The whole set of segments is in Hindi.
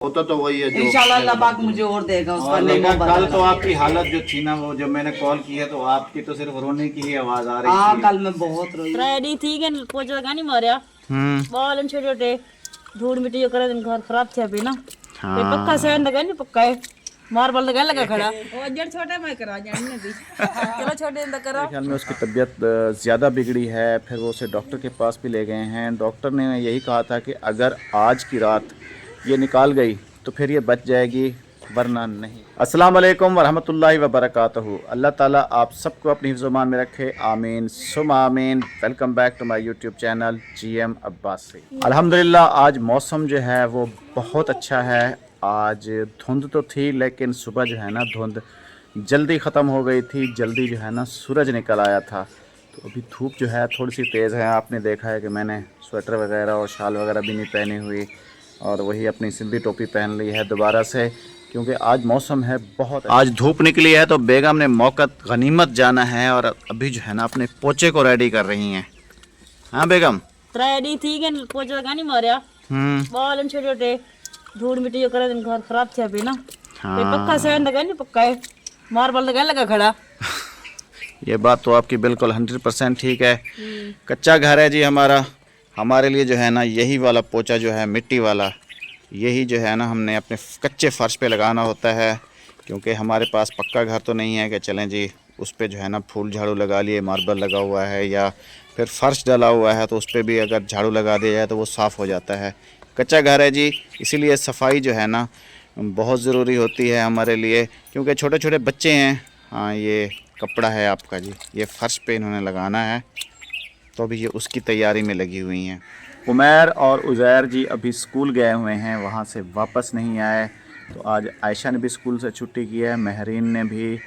होता तो वही है जो इंशाल्लाह अल्लाह पाक मुझे और देगा उसका और नेमो देखा, कल बदला। तो आपकी हालत जो थी ना, वो जब मैंने कॉल की है तो आपकी तो सिर्फ रोने की ही आवाज आ रही हाँ थी। कल मैं बहुत रोई। रेडी थी कि पोचा लगा नहीं मारिया बाल छोटे छोटे धूड़ मिट्टी जो करे दिन घर खराब थे अभी ना ते पक्का सहन लगा नहीं पक्का है मार्बल लगा खड़ा और जड़ छोटा मैं करा जाने भी चलो छोटे अंदर करो। मेरे ख्याल में उसकी तबीयत ज़्यादा बिगड़ी है, फिर वो उसे डॉक्टर के पास भी ले गए हैं। डॉक्टर ने यही कहा था कि अगर आज की रात ये निकाल गई तो फिर ये बच जाएगी, वरना नहीं। अस्सलाम वालेकुम वरहमतुल्लाहि वबरकातुहू। अल्लाह ताला आप सबको अपनी हिफ्ज़-ओ-मान में रखे, आमीन सुम आमीन। Welcome back to my YouTube channel GM Abbasi. अल्हम्दुलिल्लाह आज मौसम जो है वो बहुत अच्छा है। आज धुंध तो थी लेकिन सुबह जो है ना धुंध जल्दी ख़त्म हो गई थी, जल्दी जो है ना सूरज निकल आया था। तो अभी धूप जो है थोड़ी सी तेज़ है। आपने देखा है कि मैंने स्वेटर वगैरह और शाल वगैरह भी नहीं पहनी हुई और वही अपनी सिंधी टोपी पहन ली है दोबारा से, क्योंकि आज मौसम है बहुत, आज धूप निकली है। तो बेगम ने मौका गनीमत जाना है और अभी जो है ना अपने पोचे को रेडी कर रही हैं। हाँ बेगम रेडी थी कि पोचा लगा नहीं मारिया बाल छोटे छोटे धूड़ मिट्टी जो करे दिन घर खराब थे अभी ना ते पक्का सहन लगा नहीं पक्का है मार्बल लगा खड़ा। ये बात तो आपकी बिल्कुल 100% ठीक है। कच्चा घर है जी हमारा, हमारे लिए जो है ना यही वाला पोचा जो है मिट्टी वाला, यही जो है ना हमने अपने कच्चे फ़र्श पे लगाना होता है, क्योंकि हमारे पास पक्का घर तो नहीं है कि चलें जी उस पे जो है ना फूल झाड़ू लगा लिए, मार्बल लगा हुआ है या फिर फ़र्श डला हुआ है तो उस पर भी अगर झाड़ू लगा दिया जाए तो वो साफ़ हो जाता है। कच्चा घर है जी, इसीलिए सफाई जो है ना बहुत ज़रूरी होती है हमारे लिए, क्योंकि छोटे छोटे बच्चे हैं। हाँ ये कपड़ा है आपका जी, ये फ़र्श पे इन्होंने लगाना है, तो अभी ये उसकी तैयारी में लगी हुई हैं। उमैर और उज़ैर जी अभी स्कूल गए हुए हैं, वहाँ से वापस नहीं आए। तो आज आयशा ने भी स्कूल से छुट्टी की है, महरीन ने भी,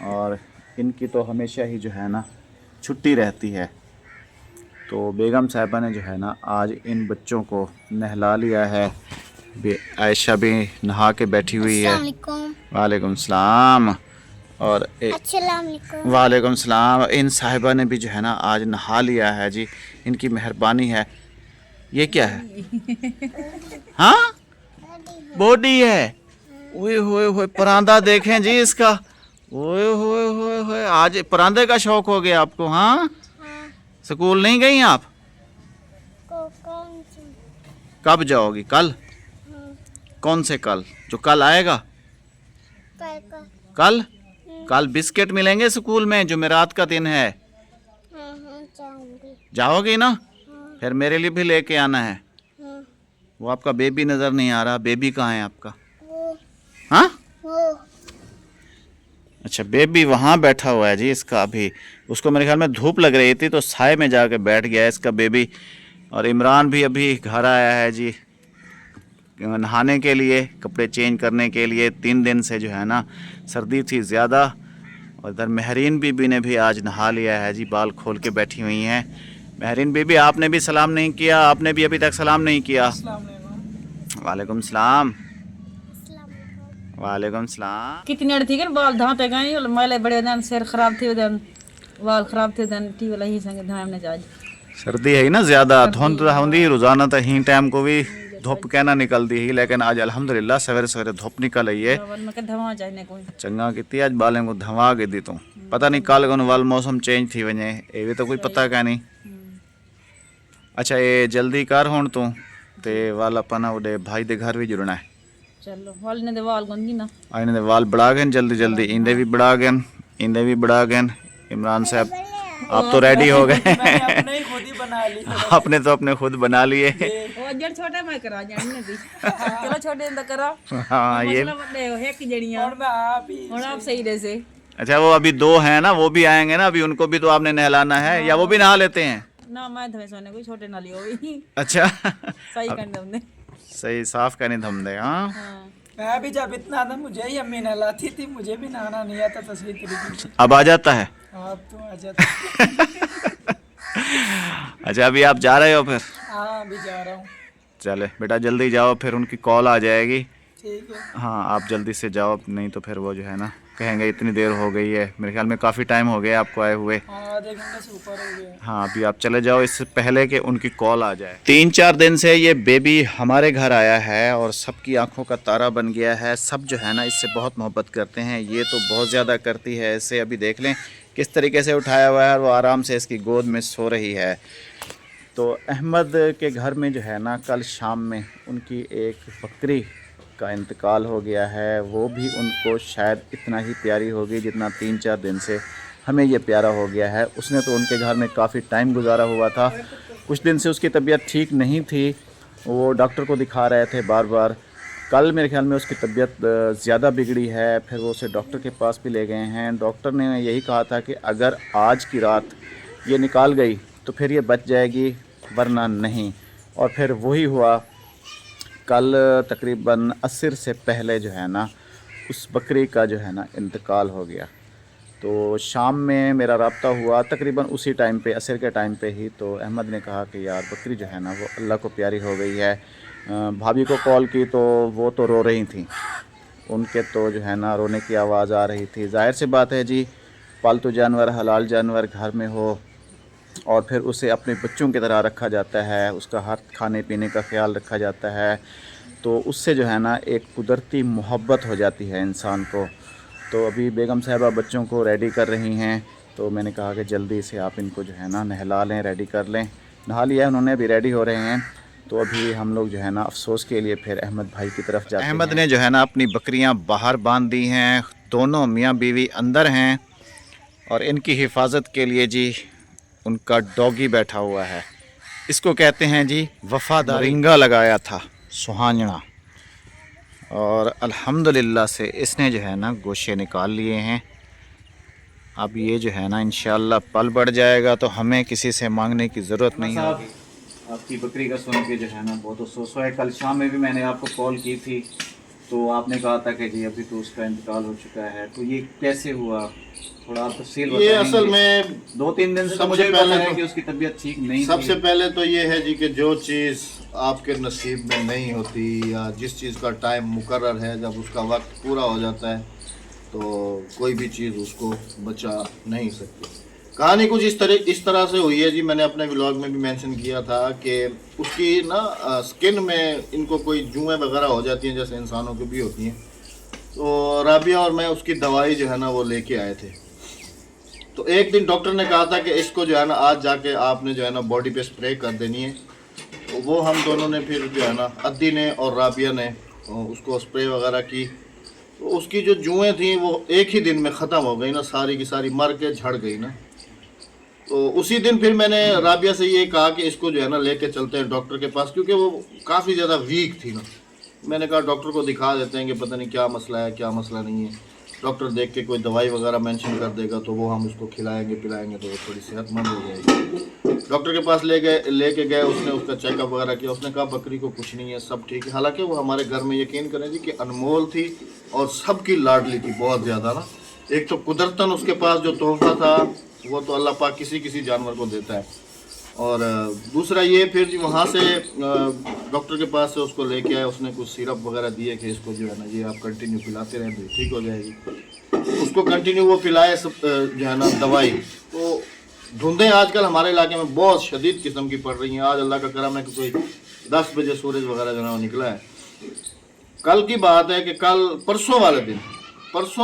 और इनकी तो हमेशा ही जो है ना छुट्टी रहती है। तो बेगम साहिबा ने जो है ना आज इन बच्चों को नहला लिया है। आयशा भी नहा के बैठी हुई है। वालेकुम सलाम। और वालेकुम सलाम। इन साहिबा ने भी जो है ना आज नहा लिया है जी, इनकी मेहरबानी है। ये क्या है? हाँ बॉडी है। ओए होए होए परांदा देखें जी इसका। ओए होए होए होए आज परांदे का शौक हो गया आपको? हाँ स्कूल नहीं गई आप? कब जाओगी? कल? कौन से कल? जो कल आएगा? कल? कल बिस्किट मिलेंगे स्कूल में, जुमेरात का दिन है। जाओगी ना? फिर मेरे लिए भी लेके आना है। वो आपका बेबी नजर नहीं आ रहा, बेबी कहाँ है आपका? हाँ अच्छा बेबी वहाँ बैठा हुआ है जी इसका। अभी उसको मेरे ख्याल में धूप लग रही थी तो साए में जाके बैठ गया है इसका बेबी। और इमरान भी अभी घर आया है जी नहाने के लिए, कपड़े चेंज करने के लिए। 3 दिन से जो है ना सर्दी थी ज़्यादा। और इधर महरीन बीबी ने भी आज नहा लिया है जी, बाल खोल के बैठी हुई हैं। महरीन बीबी आपने भी सलाम नहीं किया, आपने भी अभी तक सलाम नहीं किया। वालेकुम सलाम। वालेकुम सलाम। कितनी अड़ थी कि बाल धाते गए मैले बड़े दिन सिर खराब थे दिन बाल खराब थे दिन टी वाला ही संग धामने जा। सर्दी है ना ज़्यादा, धुंध होंगी रोज़ाना तो ही टाइम को भी धुप कहना निकलती ही, लेकिन आज अल्हम्दुलिल्लाह सवेरे सवेरे धुप निकल आई है। चंगा की आज बालें को धवा के दी तू, पता नहीं कल को वाल मौसम चेंज थी वने, ये भी तो कोई पता क्या नहीं। अच्छा ये जल्दी कर हुण तू ते वाल अपन उडे भाई दे घर भी जुड़ना है। चलो वाल ने दे वाल गोंदी ना इन्हें वाल बढ़ा गए जल्दी जल्दी, इंदे भी बढ़ा गए, इंदे भी बढ़ा गए। इमरान साहब आप तो रेडी हो गए। आपने तो अपने खुद बना लिए। छोटा मैं करा जाने भी चलो छोटे अंदर करो। हाँ ये है कि जड़ियां और आप सही रहे से। अच्छा वो अभी 2 हैं ना, वो भी आएंगे ना, अभी उनको भी तो आपने नहलाना है। या वो भी नहा लेते हैं ना? मैं धवे सोने कोई छोटे ना लियो भी। अच्छा सही कर हमने, सही साफ करने धम दे। हाँ मैं भी जब इतना था मुझे ही अम्मी नहलाती थी, मुझे भी नहाना नहीं आता था सही तरीके से। अब आ जाता है? अब तो आ जाता। अच्छा अभी आप जा रहे हो फिर? हाँ अभी जा रहा हूँ। चले बेटा जल्दी जाओ, फिर उनकी कॉल आ जाएगी। ठीक है। हाँ आप जल्दी से जाओ, नहीं तो फिर वो जो है ना कहेंगे इतनी देर हो गई है, मेरे ख्याल में काफ़ी टाइम हो गया आपको आए हुए। हाँ, आधे घंटे से ऊपर हो गया। हाँ, अभी आप चले जाओ इससे पहले कि उनकी कॉल आ जाए। 3-4 दिन से ये बेबी हमारे घर आया है और सबकी आंखों का तारा बन गया है। सब जो है ना इससे बहुत मोहब्बत करते हैं, ये तो बहुत ज़्यादा करती है इससे। अभी देख लें किस तरीके से उठाया हुआ है और वो आराम से इसकी गोद में सो रही है। तो अहमद के घर में जो है ना कल शाम में उनकी एक बकरी का इंतकाल हो गया है। वो भी उनको शायद इतना ही प्यारी होगी जितना 3-4 दिन से हमें ये प्यारा हो गया है। उसने तो उनके घर में काफ़ी टाइम गुजारा हुआ था। कुछ दिन से उसकी तबीयत ठीक नहीं थी, वो डॉक्टर को दिखा रहे थे बार बार। कल मेरे ख्याल में उसकी तबीयत ज़्यादा बिगड़ी है, फिर वो उसे डॉक्टर के पास भी ले गए हैं। डॉक्टर ने यही कहा था कि अगर आज की रात ये निकाल गई तो फिर ये बच जाएगी, वरना नहीं। और फिर वही हुआ, कल तकरीबन असर से पहले जो है ना उस बकरी का जो है ना इंतकाल हो गया। तो शाम में मेरा रब्ता हुआ तकरीबन उसी टाइम पे, असर के टाइम पे ही। तो अहमद ने कहा कि यार बकरी जो है ना वो अल्लाह को प्यारी हो गई है। भाभी को कॉल की तो वो तो रो रही थी, उनके तो जो है ना रोने की आवाज़ आ रही थी। जाहिर सी बात है जी, पालतू जानवर, हलाल जानवर घर में हो और फिर उसे अपने बच्चों की तरह रखा जाता है, उसका हर खाने पीने का ख्याल रखा जाता है, तो उससे जो है ना एक कुदरती मोहब्बत हो जाती है इंसान को। तो अभी बेगम साहिबा बच्चों को रेडी कर रही हैं, तो मैंने कहा कि जल्दी से आप इनको जो है ना नहला लें, रेडी कर लें। नहा लिया उन्होंने, अभी रेडी हो रहे हैं। तो अभी हम लोग जो है ना अफसोस के लिए फिर अहमद भाई की तरफ जाते हैं। अहमद ने जो है ना अपनी बकरियां बाहर बांध दी हैं, दोनों मियाँ बीवी अंदर हैं और इनकी हिफाजत के लिए जी उनका डॉगी बैठा हुआ है। इसको कहते हैं जी वफादार। रिंगा लगाया था सुहांजना और अल्हम्दुलिल्लाह से इसने जो है ना गोशे निकाल लिए हैं। अब ये जो है ना इंशाअल्लाह पल बढ़ जाएगा तो हमें किसी से मांगने की ज़रूरत नहीं होगी। आपकी बकरी का सुन के जो है ना बहुत अफसोस है। कल शाम में भी मैंने आपको कॉल की थी तो आपने कहा था कि जी अभी तो उसका इंतकाल हो चुका है। तो ये कैसे हुआ, थोड़ा आप तफसील बताएंगे? ये असल में 2-3 दिन से तो मुझे पता है कि उसकी तबीयत ठीक नहीं सबसे थी। पहले तो ये है जी कि जो चीज़ आपके नसीब में नहीं होती या जिस चीज़ का टाइम मुकर्रर है, जब उसका वक्त पूरा हो जाता है तो कोई भी चीज़ उसको बचा नहीं सकती। कहानी कुछ इस तरह से हुई है जी। मैंने अपने व्लॉग में भी मेंशन किया था कि उसकी ना स्किन में इनको कोई जुएँ वगैरह हो जाती हैं, जैसे इंसानों को भी होती हैं। तो राबिया और मैं उसकी दवाई जो है ना वो लेके आए थे। तो एक दिन डॉक्टर ने कहा था कि इसको जो है ना आज जाके आपने जो है ना बॉडी पे स्प्रे कर देनी है। तो वो हम दोनों ने फिर जो है ना अद्दी ने और राबिया ने उसको स्प्रे वगैरह की। तो उसकी जो जुएँ थी वो एक ही दिन में ख़त्म हो गई ना, सारी की सारी मर के झड़ गई ना। तो उसी दिन फिर मैंने राबिया से ये कहा कि इसको जो है ना लेके चलते हैं डॉक्टर के पास, क्योंकि वो काफ़ी ज़्यादा वीक थी ना। मैंने कहा डॉक्टर को दिखा देते हैं कि पता नहीं क्या मसला है क्या मसला नहीं है। डॉक्टर देख के कोई दवाई वगैरह मेंशन कर देगा तो वो हम उसको खिलाएंगे पिलाएंगे तो वो थोड़ी सेहतमंद हो जाएगी। डॉक्टर के पास लेके गए, उसने उसका चेकअप वगैरह किया। उसने कहा बकरी को कुछ नहीं है, सब ठीक है। हालांकि वो हमारे घर में यकीन करें जी कि अनमोल थी और सबकी लाडली थी बहुत ज़्यादा ना। एक तो कुदरतन उसके पास जो तोहफा था वो तो अल्लाह पाक किसी जानवर को देता है, और दूसरा ये फिर जी वहाँ से डॉक्टर के पास से उसको लेके आए। उसने कुछ सिरप वगैरह दिए कि इसको जो है ना ये आप कंटिन्यू पिलाते रहें तो ठीक हो जाएगी। उसको कंटिन्यू वो पिलाए सब जो है ना दवाई। तो धुंधें आजकल हमारे इलाके में बहुत शदीद किस्म की पड़ रही हैं। आज अल्लाह का करम है कि कोई 10 बजे सूरज वगैरह जो है निकला है। कल की बात है कि परसों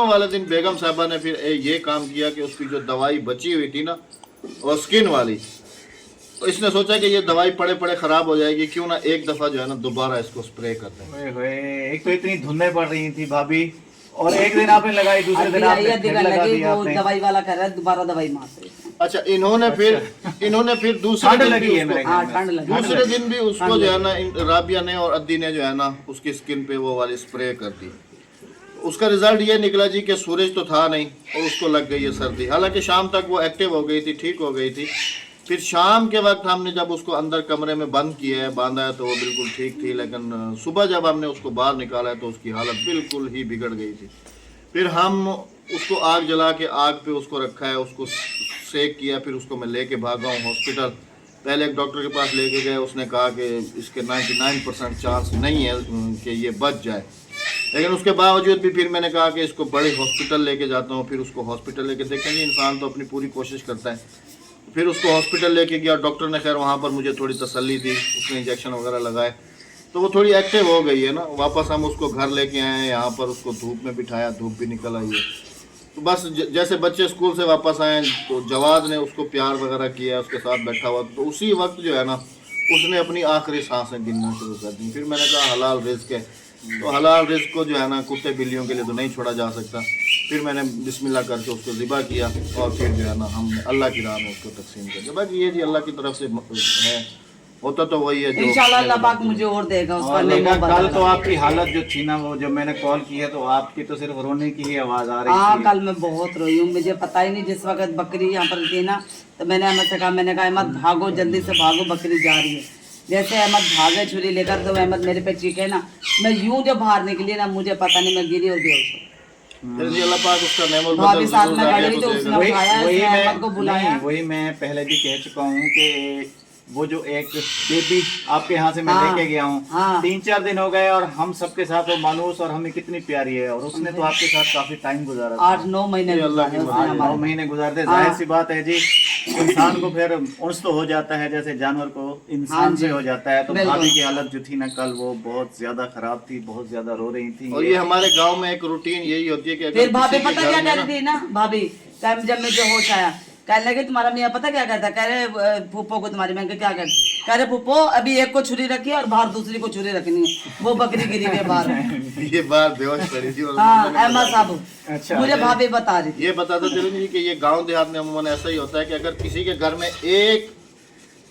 वाले दिन बेगम साहबा ने फिर ये काम किया कि उसकी जो दवाई बची हुई थी ना और स्किन वाली, तो इसने सोचा कि ये दवाई पड़े ख़राब हो जाएगी, क्यों ना एक दफ़ा जो है ना दोबारा इसको स्प्रे कर दें। एक तो इतनी धुंधें पड़ रही थी भाभी, और एक दिन आपने लगाई, दूसरे दिन आपने फिर लगा दी आपने। दवाई वाला कह रहा है दोबारा दवाई मारते। अच्छा, इन्होंने फिर दूसरे ठंड दिन लगी है मेरे ख्याल में। ठंड लगी। दूसरे दिन भी उसको जो है ना राबिया ने और अद्दी ने जो है ना उसकी स्किन पे वो वाली स्प्रे कर दी। उसका रिजल्ट ये निकला जी कि सूरज तो था नहीं और उसको लग गई है सर्दी। हालांकि शाम तक वो एक्टिव हो गई थी, ठीक हो गई थी। फिर शाम के वक्त हमने जब उसको अंदर कमरे में बंद किया है, बांधा है, तो वो बिल्कुल ठीक थी। लेकिन सुबह जब हमने उसको बाहर निकाला है तो उसकी हालत बिल्कुल ही बिगड़ गई थी। फिर हम उसको आग जला के आग पे उसको रखा है, उसको सेक किया। फिर उसको मैं लेके भागा हूँ हॉस्पिटल। पहले एक डॉक्टर के पास लेके गए, उसने कहा कि इसके 99% चांस नहीं है कि ये बच जाए। लेकिन उसके बावजूद भी फिर मैंने कहा कि इसको बड़े हॉस्पिटल लेके जाता हूँ। फिर उसको हॉस्पिटल लेके देखेंगे, इंसान तो अपनी पूरी कोशिश करता है। फिर उसको हॉस्पिटल लेके गया, डॉक्टर ने खैर वहाँ पर मुझे थोड़ी तसल्ली दी, उसने इंजेक्शन वगैरह लगाए तो वो थोड़ी एक्टिव हो गई है ना। वापस हम उसको घर लेके आए हैं, यहाँ पर उसको धूप में बिठाया, धूप भी निकल आई है। तो बस जैसे बच्चे स्कूल से वापस आए तो जवाद ने उसको प्यार वगैरह किया, उसके साथ बैठा हुआ, तो उसी वक्त जो है ना उसने अपनी आखिरी सांसें गिनना शुरू कर दी। फिर मैंने कहा हलाल रिज़्क है, तो हलाल रिज़्क को जो है ना कुत्ते बिल्लियों के लिए तो नहीं छोड़ा जा सकता। फिर मैंने बिस्मिल्लाह करके उसको ज़िबा किया और फिर जो है ना हमने अल्लाह की राह में उसको तकसीम कर दिया। बाकी ये जी अल्लाह की तरफ से है, होता तो वही है जो इंशाल्लाह अल्लाह पाक मुझे और देगा उसका और नेमो देखा, कल बदल। तो आपकी हालत जो थी ना, वो जब मैंने कॉल किया तो आपकी तो सिर्फ रोने की ही आवाज आ रही हाँ थी। कल मैं बहुत रोई हूँ, मुझे पता ही नहीं। जिस वक्त बकरी यहाँ पर थी ना तो मैंने अहमद से कहा, मैंने कहा अहमद भागो, जल्दी से भागो, बकरी जा रही है। जैसे अहमद भागे छुरी लेकर तो अहमद मेरे पे चीखे ना, मैं यूं जब बाहर निकली ना मुझे पता नहीं, मैं गिरी और बेहोश हो फिर जी अल्लाह पाक उसका नेमो भाभी बदल साथ जरूर में जाके खड़ी थी, तो तो उसने देगा। उठाया, वही इसने मैं अहमद को बुलाया। नहीं, वही मैं पहले भी कह चुका हूँ कि वो जो एक बेबी आपके यहाँ से मैं हाँ, लेके गया हूँ, हाँ। 3-4 दिन हो गए और हम सबके साथ वो मानूस और हमें कितनी प्यारी है, और उसने तो आपके साथ काफी टाइम गुजारा था। 8-9 महीने गुजारे उसने 8-9 हमारे। महीने गुजारते, जाहिर सी बात है जी, इंसान को फिर उन्स तो हो जाता है जैसे जानवर को इंसान हाँ जी, से हो जाता है। तो बिल्कुल। भाभी की हालत जो थी ना कल, वो बहुत ज्यादा खराब थी, बहुत ज्यादा रो रही थी। और ये हमारे गांव में एक रूटीन यही होती है कि अगर फिर भाभी किसी के पता घर क्या में कह रही थी ना, भाभी टाइम जब मुझे होश आया, कहने लगे तुम्हारा मियाँ पता क्या कहता है, कह रहे फूफो को तुम्हारी, मैं क्या कह रहे फूफो अभी एक को छुरी रखी है और बाहर दूसरी को छुरी रखनी है, वो बकरी गिरी हुई है बाहर। ये बात बेहोश पड़ी थी और हाँ मैंने अहमद साहब अच्छा, मुझे भाभी बता रही थी। ये बताते चलो जी कि ये गांव देहात में अमूमन ऐसा ही होता है कि अगर किसी के घर में एक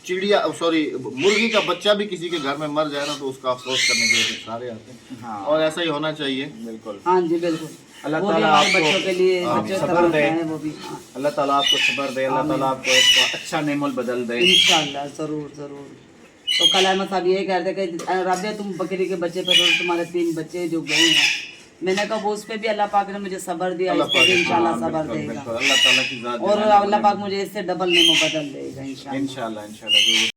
चिड़िया मुर्गी का बच्चा भी किसी के घर में मर जाए ना तो उसका अफसोस करने के लिए सारे आते हैं। हाँ। और ऐसा ही होना चाहिए। बिल्कुल। हाँ जी बिल्कुल, अल्लाह वो भी ताला हमारे आपको बच्चों के लिए बच्चों सब्र तरह दे। हैं वो भी। हाँ, अल्लाह ताला आपको सब्र दे, अल्लाह ताला आपको एक अच्छा नेमल बदल दे। इंशाल्लाह जरूर जरूर। तो कल अहमद साहब यही कह रहे थे कि राबिया तुम बकरी के बच्चे पे रो, तुम्हारे 3 बच्चे जो गए हैं। मैंने कहा वो उस पे भी अल्लाह पाक ने मुझे सब्र दिया, इस पे भी इंशाल्लाह सब्र देगा बिल्कुल, अल्लाह ताला की जात और अल्लाह पाक मुझे इससे डबल नेमो बदल देगा इंशाल्लाह। इंशाल्लाह इंशाल्लाह जरूर।